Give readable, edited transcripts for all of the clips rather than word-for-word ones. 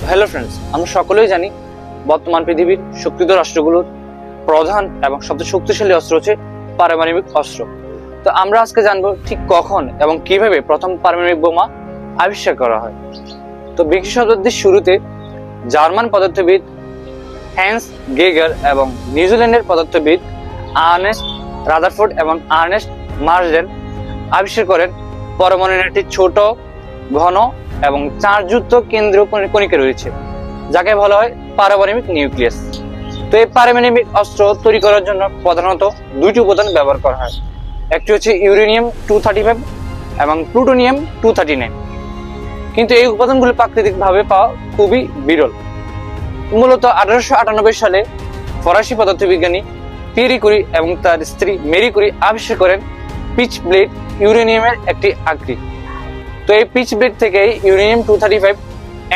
Hello friends, আমরা সকলেই জানি বর্তমান পৃথিবীর শক্তিধর রাষ্ট্রগুলোর প্রধান এবং সবচেয়ে শক্তিশালী অস্ত্র হচ্ছে পারমাণবিক অস্ত্র। তো আমরা আজকে জানবো ঠিক কখন এবং কিভাবে প্রথম পারমাণবিক বোমা আবিষ্কার করা হয়। তো 20 শতাব্দীর শুরুতে জার্মান পদার্থবিদ হ্যান্স গেগার এবং নিউজিল্যান্ডের পদার্থবিদ আর্নেস্ট রাদারফোর্ড এবং আর্নেস্ট মার্সডেন আবিষ্কার করেন পরমাণুর একটি ছোট, ঘন এবং চার্জযুক্ত কেন্দ্রীয় কণিকা রয়েছে, যাকে বলা হয় পারমাণবিক নিউক্লিয়াস। তো এই পারমাণবিক অস্ত্র তৈরি করার জন্য প্রধানত দুইটি উপাদান ব্যবহার করা হয়। একটি হচ্ছে ইউরেনিয়াম 235 এবং প্লুটোনিয়াম 239। কিন্তু এই উপাদানগুলি প্রাকৃতিকভাবে পাওয়া খুবই বিরল। মূলত 1898 সালে ফরাসি পদার্থবিজ্ঞানী পিয়েরি কুরি এবং তার স্ত্রী মেরি কুরি আবিষ্কার করেন পিচ ব্লেড ইউরেনিয়ামের একটি আকৃতি। তো এই পিচ ব্লেড থেকে ইউরেনিয়াম 235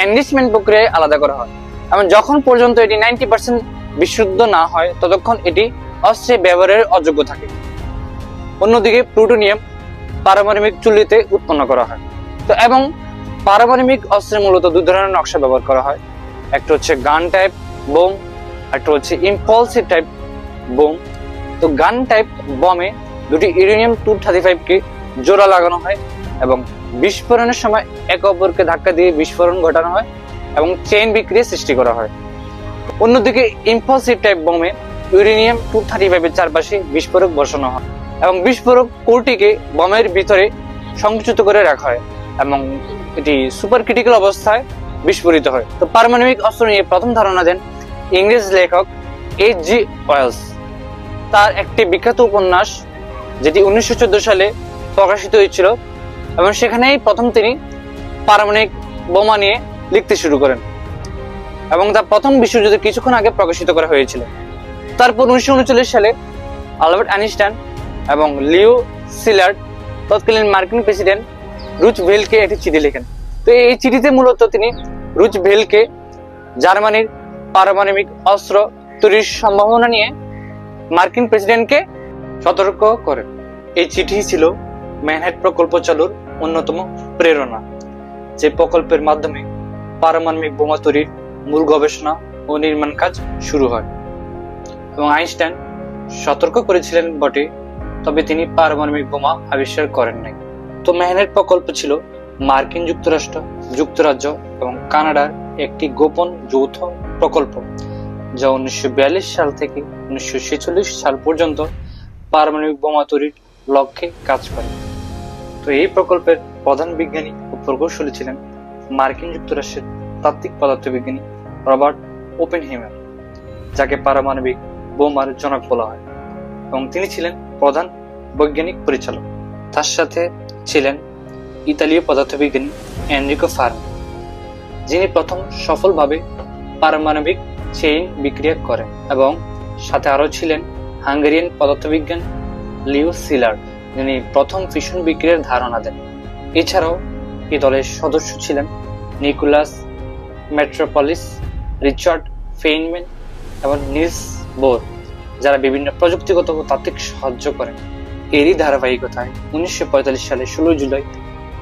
এনরিচমেন্ট প্রক্রিয়ায় আলাদা করা হয় এবং যখন পর্যন্ত এটি 90% বিশুদ্ধ না হয় ততক্ষণ এটি অস্ত্রে ব্যবহারের অযোগ্য থাকে। অন্যদিকে প্লুটোনিয়াম পারমাণবিক চুল্লিতে উৎপন্ন করা হয়। তো এবং পারমাণবিক অস্ত্রে মূলত দুই ধরনের নকশা ব্যবহার করা হয়। একটা হচ্ছে গান টাইপ বোম, একটা হচ্ছে ইম্পালসিভ টাইপ বোম। তো গান টাইপ বমে দুটি ইউরেনিয়াম 235 কে জোড়া লাগানো হয় এবং বিস্ফোরণের সময় একে অপরকে ধাক্কা দিয়ে বিস্ফোরণ ঘটানো হয় এবং চেইন বিক্রিয়া সৃষ্টি করা হয়। অন্যদিকে ইম্পালসিভ টাইপ বোমে ইউরেনিয়াম 235 এর চারপাশে বিস্ফোরক বসানো হয় এবং বিস্ফোরক কোরটিকে বোমের ভিতরে সংকুচিত করে রাখা হয় এবং এটি সুপার ক্রিটিক্যাল অবস্থায় বিস্ফোরিত হয়। তো পারমাণবিক অস্ত্র নিয়ে প্রথম ধারণা দেন ইংরেজ লেখক H.G. ওয়েলস। তার একটি বিখ্যাত উপন্যাস যেটি 1914 সালে প্রকাশিত হয়েছিল এবং সেখানেই প্রথম তিনি পারমাণবিক বোমা নিয়ে লিখতে শুরু করেন এবং তা প্রথম বিশ্বযুদ্ধের কিছুক্ষণ আগে প্রকাশিত করা হয়েছিল। তারপর 1939 সালে আলবার্ট আইনস্টাইন এবং লিও সিলার্ড তৎকালীন মার্কিন প্রেসিডেন্ট রুজভেল্টকে একটি চিঠি লেখেন। তো এই চিঠিতে মূলত তিনি রুজভেল্টকে জার্মানির পারমাণবিক অস্ত্র তৈরির সম্ভাবনা নিয়ে মার্কিন প্রেসিডেন্টকে সতর্ক করেন। এই চিঠি ছিল ম্যানহাটন প্রকল্প চালুর অন্যতম প্রেরণা, যে প্রকল্পের মাধ্যমে পারমাণবিক বোমা তৈরির মূল গবেষণা ও নির্মাণ কাজ শুরু হয়। এবং আইনস্টাইন সতর্ক করেছিলেন বটে, তবে তিনি পারমাণবিক বোমা আবিষ্কার করেন নাই। তো ম্যানহাটন প্রকল্প ছিল মার্কিন যুক্তরাষ্ট্র, যুক্তরাজ্য এবং কানাডার একটি গোপন যৌথ প্রকল্প, যা 1942 সাল থেকে 1946 সাল পর্যন্ত পারমাণবিক বোমা তৈরির লক্ষ্যে কাজ করে। তো এই প্রকল্পের প্রধান বিজ্ঞানী ও প্রকৌশলী ছিলেন মার্কিন যুক্তরাষ্ট্রের তাত্ত্বিক পদার্থবিজ্ঞানী রবার্ট ওপেনহেইমার, যাকে পারমাণবিক বোমার জনক বলা হয়, এবং তিনি ছিলেন প্রধান বৈজ্ঞানিক পরিচালক। তার সাথে ছিলেন ইতালীয় পদার্থবিজ্ঞানী এনরিকো ফার্মি, যিনি প্রথম সফলভাবে পারমাণবিক চেইন বিক্রিয়া করেন, এবং সাথে আরো ছিলেন হাঙ্গেরিয়ান পদার্থবিজ্ঞান লিও সিলার্ড, যিনি প্রথম ফিশন বিক্রিয়ার ধারণা দেন। এছাড়াও এই দলের সদস্য ছিলেন নিকোলাস মেট্রোপলিস, রিচার্ড ফেইনম্যান এবং নিলস বোর, যারা বিভিন্ন প্রযুক্তিগত ও তাত্ত্বিক সাহায্য করেন। এরই ধারাবাহিকতায় 1945 সালে 16 জুলাই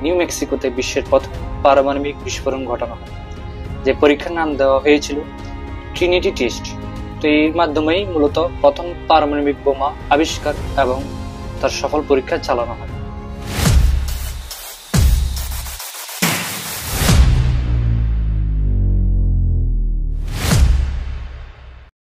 নিউ মেক্সিকোতে বিশ্বের প্রথম পারমাণবিক বিস্ফোরণ ঘটানো হয়, যে পরীক্ষার নাম দেওয়া হয়েছিল ট্রিনিটি টেস্ট। তো এর মাধ্যমেই মূলত প্রথম পারমাণবিক বোমা আবিষ্কার এবং তার সফল পরীক্ষা চালানো হয়।